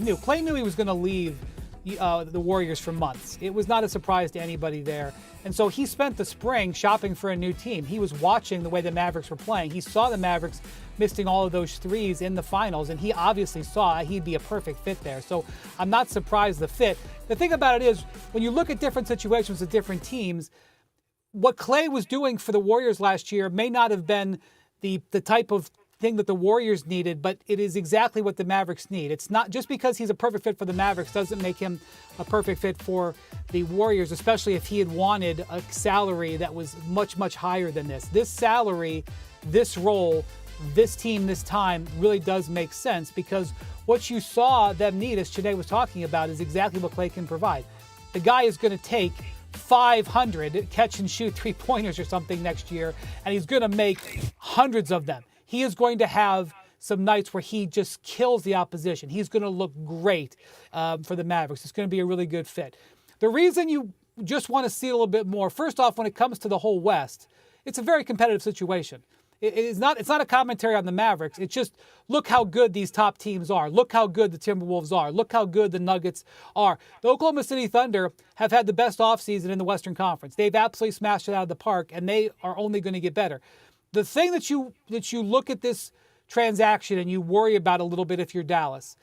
knew. Klay knew he was going to leave the Warriors for months. It was not a surprise to anybody there. And so he spent the spring shopping for a new team. He was watching the way the Mavericks were playing. He saw the Mavericks missing all of those threes in the finals, and he obviously saw he'd be a perfect fit there. So I'm not surprised the fit. The thing about it is, when you look at different situations with different teams, what Klay was doing for the Warriors last year may not have been the type of thing that the Warriors needed, but it is exactly what the Mavericks need. It's not just because he's a perfect fit for the Mavericks doesn't make him a perfect fit for the Warriors, especially if he had wanted a salary that was much, much higher than this. This salary, this role, this team, this time really does make sense, because what you saw them need, as Chiney was talking about, is exactly what Klay can provide. The guy is going to take 500 catch and shoot three-pointers or something next year, and he's going to make hundreds of them. He is going to have some nights where he just kills the opposition. He's going to look great for the Mavericks. It's going to be a really good fit. The reason you just want to see a little bit more, first off, when it comes to the whole West, it's a very competitive situation. It's not a commentary on the Mavericks. It's just, look how good these top teams are. Look how good the Timberwolves are. Look how good the Nuggets are. The Oklahoma City Thunder have had the best offseason in the Western Conference. They've absolutely smashed it out of the park, and they are only going to get better. The thing that you look at this transaction and you worry about a little bit if you're Dallas,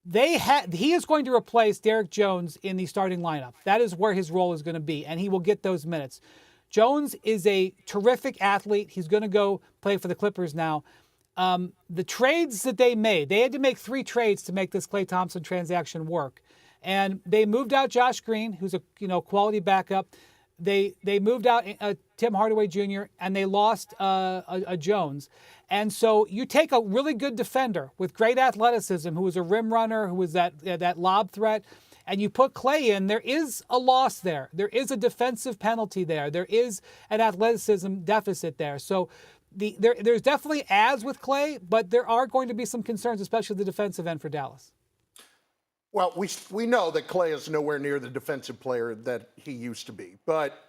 he is going to replace Derek Jones in the starting lineup. That is where his role is going to be, and he will get those minutes. Jones is a terrific athlete. He's going to go play for the Clippers now. The trades that they made, they had to make 3 trades to make this Klay Thompson transaction work. And they moved out Josh Green, who's a quality backup. They moved out Tim Hardaway Jr., and they lost a Jones. And so you take a really good defender with great athleticism, who was a rim runner, who was that lob threat, and you put Klay in, there is a loss there. There is a defensive penalty there. There is an athleticism deficit there. So there's definitely adds with Klay, but there are going to be some concerns, especially the defensive end for Dallas. Well, we know that Klay is nowhere near the defensive player that he used to be. But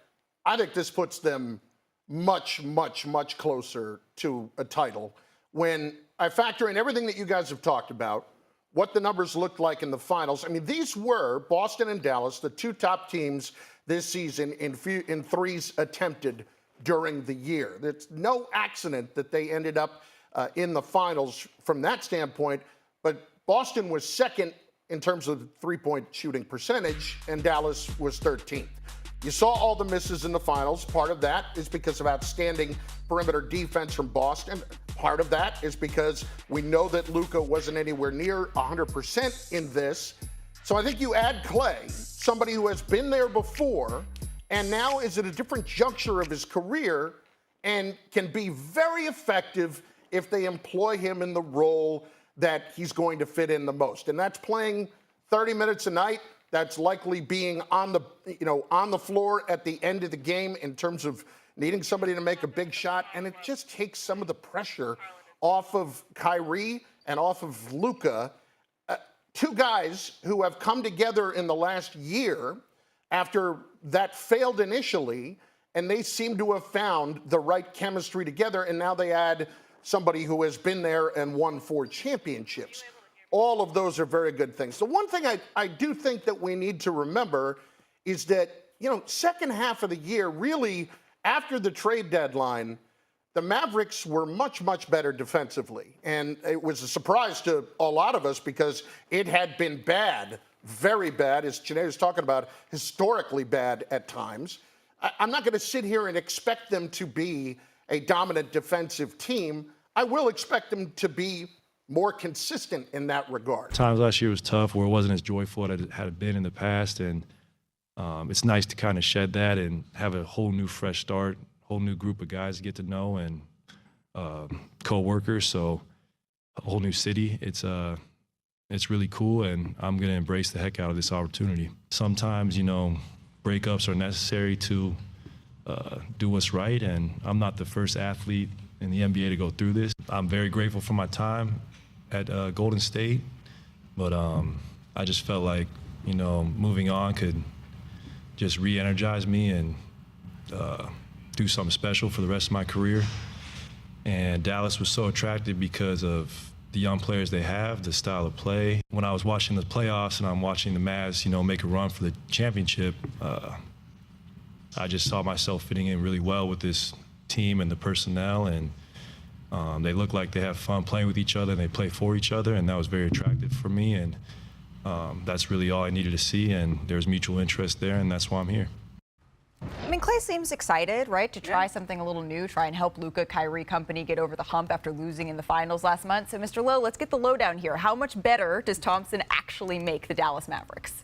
I think this puts them much, much, much closer to a title when I factor in everything that you guys have talked about, what the numbers looked like in the finals. I mean, these were, Boston and Dallas, the 2 top teams this season in threes attempted during the year. It's no accident that they ended up in the finals from that standpoint. But Boston was second in terms of three-point shooting percentage, and Dallas was 13th. You saw all the misses in the finals. Part of that is because of outstanding perimeter defense from Boston. Part of that is because we know that Luka wasn't anywhere near 100% in this. So I think you add Klay, somebody who has been there before, and now is at a different juncture of his career and can be very effective if they employ him in the role that he's going to fit in the most. And that's playing 30 minutes a night. That's likely being on the floor at the end of the game in terms of needing somebody to make a big shot. And it just takes some of the pressure off of Kyrie and off of Luka. 2 guys who have come together in the last year after that failed initially, and they seem to have found the right chemistry together, and now they add somebody who has been there and won 4 championships. All of those are very good things. The one thing I do think that we need to remember is that, second half of the year, really after the trade deadline, the Mavericks were much, much better defensively. And it was a surprise to a lot of us because it had been bad, very bad, as Chiney was talking about, historically bad at times. I'm not going to sit here and expect them to be a dominant defensive team. I will expect them to be more consistent in that regard. Times last year was tough where it wasn't as joyful as it had been in the past, and it's nice to kind of shed that and have a whole new fresh start, whole new group of guys to get to know and co-workers, so a whole new city. It's really cool, and I'm going to embrace the heck out of this opportunity. Sometimes, breakups are necessary to do what's right, and I'm not the first athlete in the NBA to go through this. I'm very grateful for my time at Golden State, but I just felt like, moving on could just re-energize me and do something special for the rest of my career. And Dallas was so attractive because of the young players they have, the style of play. When I was watching the playoffs and I'm watching the Mavs, make a run for the championship, I just saw myself fitting in really well with this team and the personnel, and they look like they have fun playing with each other and they play for each other, and that was very attractive for me, and that's really all I needed to see, and there's mutual interest there, and that's why I'm here. I mean, Klay seems excited, right, to try something a little new, try and help Luka, Kyrie company get over the hump after losing in the finals last month. So, Mr. Lowe, let's get the lowdown here. How much better does Thompson actually make the Dallas Mavericks?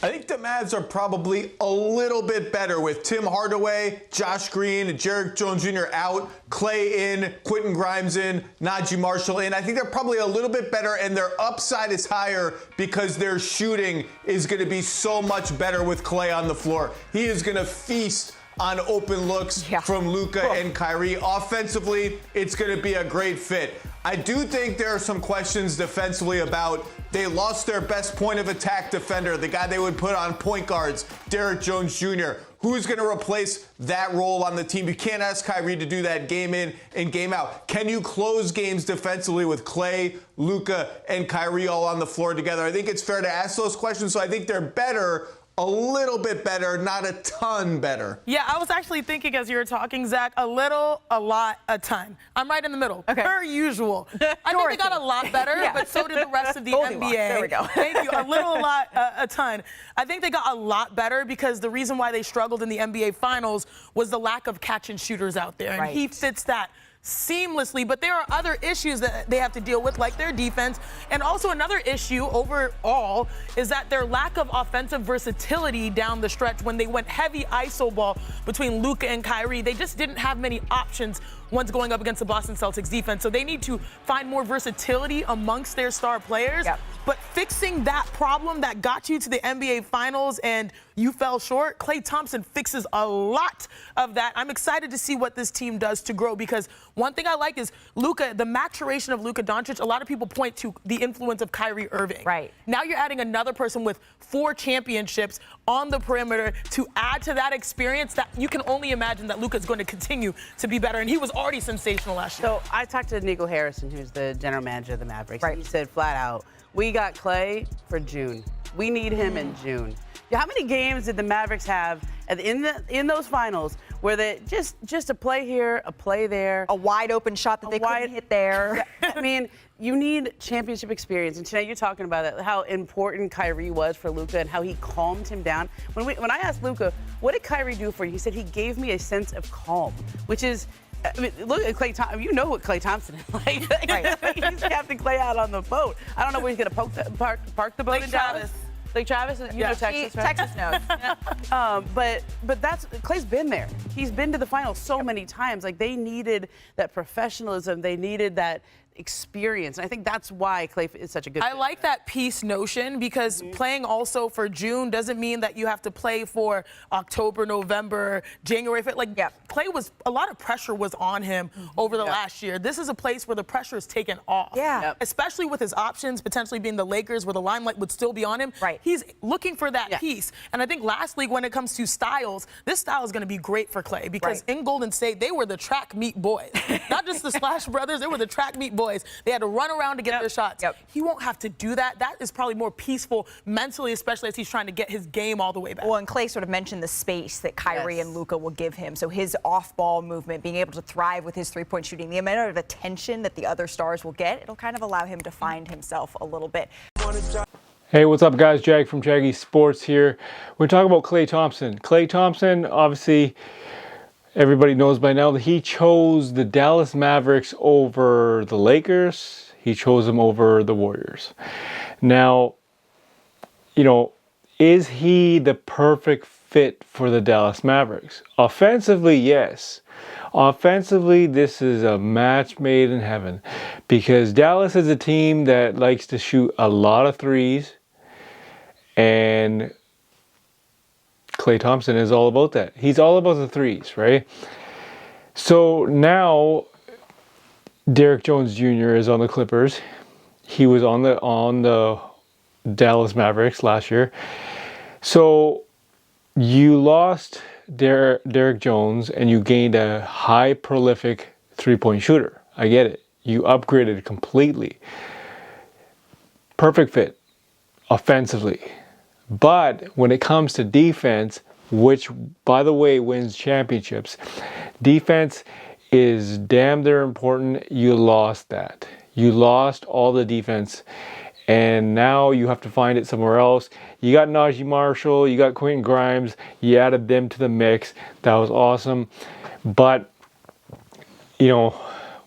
I think the Mavs are probably a little bit better with Tim Hardaway, Josh Green, Jerick Jones Jr. out, Klay in, Quentin Grimes in, Najee Marshall in. I think they're probably a little bit better, and their upside is higher because their shooting is going to be so much better with Klay on the floor. He is going to feast on open looks from Luka and Kyrie. Offensively, it's going to be a great fit. I do think there are some questions defensively about they lost their best point of attack defender, the guy they would put on point guards, Jerick Jones Jr. Who's going to replace that role on the team? You can't ask Kyrie to do that game in and game out. Can you close games defensively with Klay, Luka, and Kyrie all on the floor together? I think it's fair to ask those questions, so I think they're better. A little bit better, not a ton better. Yeah, I was actually thinking as you were talking, Zach, a little, a lot, a ton. I'm right in the middle, per usual. I think they got a lot better, but so did the rest of the NBA. There we go. Thank you. A little, a lot, a ton. I think they got a lot better because the reason why they struggled in the NBA Finals was the lack of catch and shooters out there, and he fits that seamlessly, but there are other issues that they have to deal with, like their defense. And also another issue overall is that their lack of offensive versatility down the stretch. When they went heavy ISO ball between Luka and Kyrie, they just didn't have many options once going up against the Boston Celtics defense. So they need to find more versatility amongst their star players. But fixing that problem that got you to the NBA Finals and you fell short, Klay Thompson fixes a lot of that. I'm excited to see what this team does to grow, because one thing I like is Luka, the maturation of Luka Dončić. A lot of people point to the influence of Kyrie Irving. Now you're adding another person with 4 championships on the perimeter to add to that experience that you can only imagine that Luka is going to continue to be better. And he was already sensational last year. So I talked to Nico Harrison, who's the general manager of the Mavericks. He said flat out, we got Klay for June. We need him in June. How many games did the Mavericks have in those finals where they just a play here, a play there, a wide open shot that they couldn't hit there? I mean, you need championship experience. And tonight you're talking about it, how important Kyrie was for Luka and how he calmed him down. When I asked Luka, what did Kyrie do for you? He said he gave me a sense of calm, which is. I mean, look at Klay Thompson. You know what Klay Thompson is like. He's Captain Klay out on the boat. I don't know where he's going to park the boat Lake in Travis. Dallas. Lake Travis, you know Texas, right? Texas knows. But that's Klay's been there. He's been to the finals so many times. Like, they needed that professionalism. They needed that experience. And I think that's why Klay is such a good fit. I like that peace notion, because playing also for June doesn't mean that you have to play for October, November, January. Like, Klay was, a lot of pressure was on him over the last year. This is a place where the pressure is taken off. Especially with his options potentially being the Lakers, where the limelight would still be on him. He's looking for that peace. And I think lastly, when it comes to styles, this style is going to be great for Klay, because in Golden State, they were the track meet boys. Not just the Splash Brothers, they were the track meet boys. They had to run around to get their shots. He won't have to do that. That is probably more peaceful mentally, especially as he's trying to get his game all the way back. Well, and Klay sort of mentioned the space that Kyrie and Luka will give him. So his off-ball movement, being able to thrive with his three-point shooting, the amount of attention that the other stars will get, it'll kind of allow him to find himself a little bit. Hey, what's up, guys? Jag from Jaggy Sports here. We're talking about Klay Thompson. Klay Thompson, obviously, everybody knows by now that he chose the Dallas Mavericks over the Lakers. He chose them over the Warriors. Now, is he the perfect fit for the Dallas Mavericks? Offensively, yes. Offensively, this is a match made in heaven, because Dallas is a team that likes to shoot a lot of threes, and Klay Thompson is all about that. He's all about the threes, right? So now Jerick Jones Jr. is on the Clippers. He was on the Dallas Mavericks last year. So you lost Jerick Jones and you gained a high prolific three-point shooter. I get it. You upgraded completely. Perfect fit offensively. But when it comes to defense, which, by the way, wins championships, defense is damn near important. You lost that. You lost all the defense. And now you have to find it somewhere else. You got Najee Marshall, you got Quentin Grimes, you added them to the mix. That was awesome. But, you know,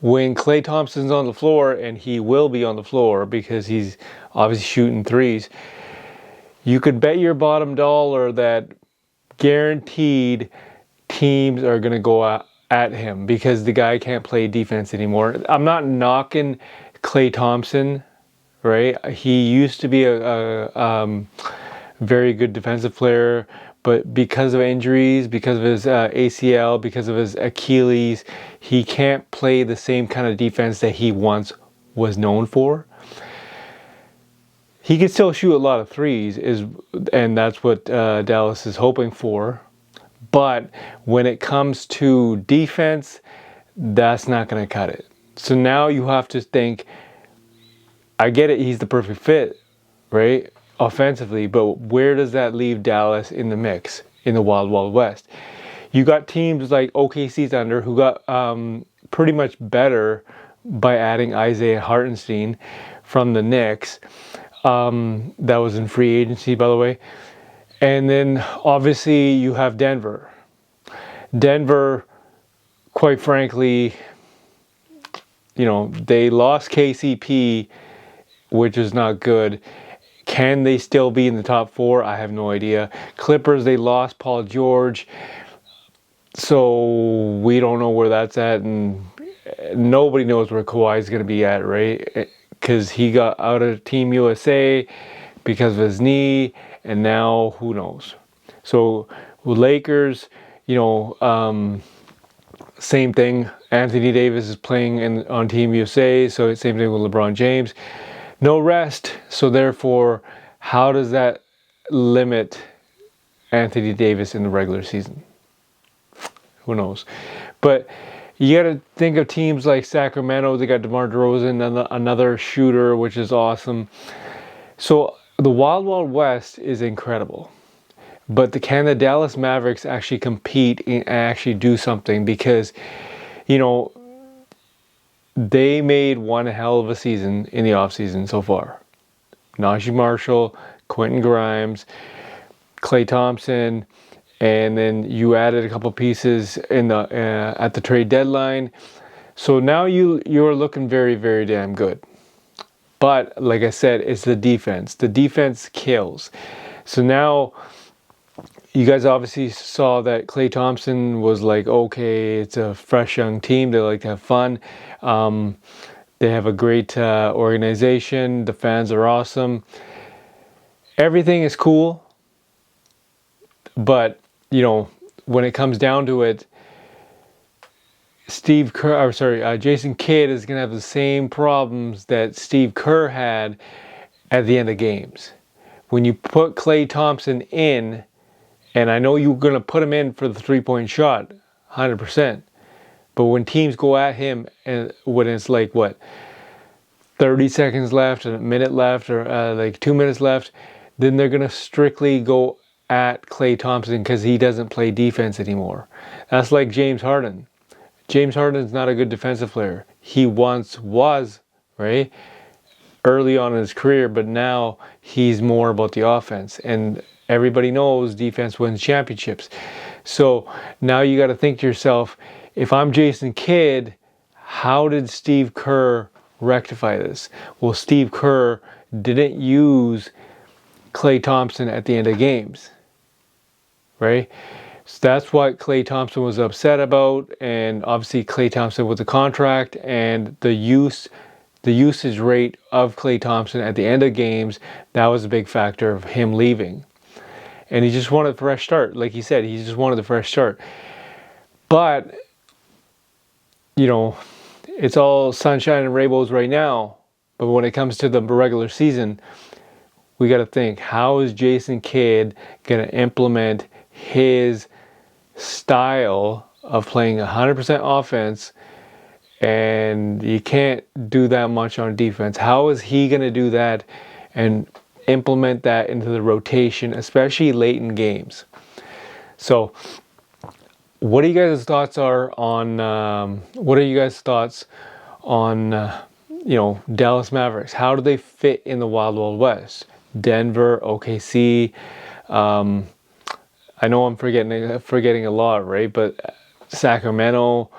when Klay Thompson's on the floor, and he will be on the floor because he's obviously shooting threes, you could bet your bottom dollar that guaranteed teams are going to go at him because the guy can't play defense anymore. I'm not knocking Klay Thompson, right? He used to be a very good defensive player, but because of injuries, because of his ACL, because of his Achilles, he can't play the same kind of defense that he once was known for. He can still shoot a lot of threes, and that's what Dallas is hoping for. But when it comes to defense, that's not going to cut it. So now you have to think, I get it, he's the perfect fit, right? Offensively, but where does that leave Dallas in the mix, in the Wild Wild West? You got teams like OKC Thunder who got pretty much better by adding Isaiah Hartenstein from the Knicks. That was in free agency, by the way. And then obviously you have Denver. Denver, quite frankly, you know, they lost KCP, which is not good. Can they still be in the top four? I have no idea. Clippers, they lost Paul George. So we don't know where that's at. And nobody knows where Kawhi is going to be at, right? Because he got out of Team USA because of his knee. And now, who knows? So, with Lakers, you know, same thing. Anthony Davis is playing on Team USA. So, same thing with LeBron James. No rest. So, therefore, how does that limit Anthony Davis in the regular season? Who knows? But you got to think of teams like Sacramento. They got DeMar DeRozan, another shooter, which is awesome. So, the Wild Wild West is incredible, but can the Dallas Mavericks actually compete and actually do something? Because, you know, they made one hell of a season in the offseason so far. Najee Marshall, Quentin Grimes, Klay Thompson, and then you added a couple pieces in the at the trade deadline. So now you're looking very, very damn good. But like I said, it's the defense. The defense kills. So now you guys obviously saw that Klay Thompson was like, okay, it's a fresh young team. They like to have fun. They have a great organization. The fans are awesome. Everything is cool. But, you know, when it comes down to it, Jason Kidd is going to have the same problems that Steve Kerr had at the end of games. When you put Klay Thompson in, and I know you're going to put him in for the three-point shot, 100%. But when teams go at him, and when it's like, 30 seconds left, a minute left, or like 2 minutes left, then they're going to strictly go at Klay Thompson because he doesn't play defense anymore. That's like James Harden. James Harden's not a good defensive player. He once was, right? Early on in his career, but now he's more about the offense. And everybody knows defense wins championships. So now you got to think to yourself, if I'm Jason Kidd, how did Steve Kerr rectify this? Well, Steve Kerr didn't use Klay Thompson at the end of games, right? So that's what Klay Thompson was upset about, and obviously Klay Thompson with the contract and the usage rate of Klay Thompson at the end of games, that was a big factor of him leaving. And he just wanted a fresh start. Like he said, he just wanted a fresh start. But, you know, it's all sunshine and rainbows right now. But when it comes to the regular season, we got to think, how is Jason Kidd going to implement his style of playing 100% offense and you can't do that much on defense. How is he going to do that and implement that into the rotation, especially late in games? So what are you guys' thoughts on Dallas Mavericks? How do they fit in the Wild Wild West? Denver, OKC, I know I'm forgetting a lot, right? But Sacramento,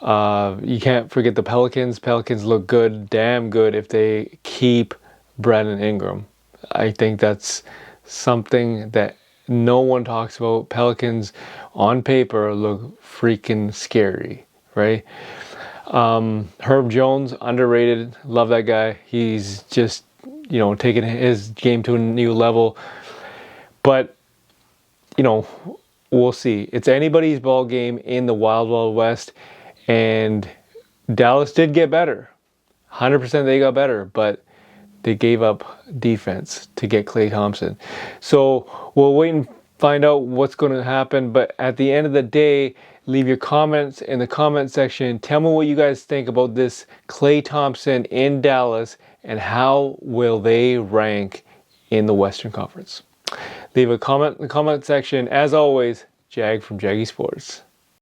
you can't forget the Pelicans. Pelicans look good, damn good, if they keep Brandon Ingram. I think that's something that no one talks about. Pelicans on paper look freaking scary, right? Herb Jones, underrated. Love that guy. He's just, taking his game to a new level. But, we'll see. It's anybody's ball game in the Wild Wild West. And Dallas did get better. 100% they got better. But they gave up defense to get Klay Thompson. So we'll wait and find out what's going to happen. But at the end of the day, leave your comments in the comment section. Tell me what you guys think about this Klay Thompson in Dallas and how will they rank in the Western Conference. Leave a comment in the comment section. As always, Jag from Jaggy Sports.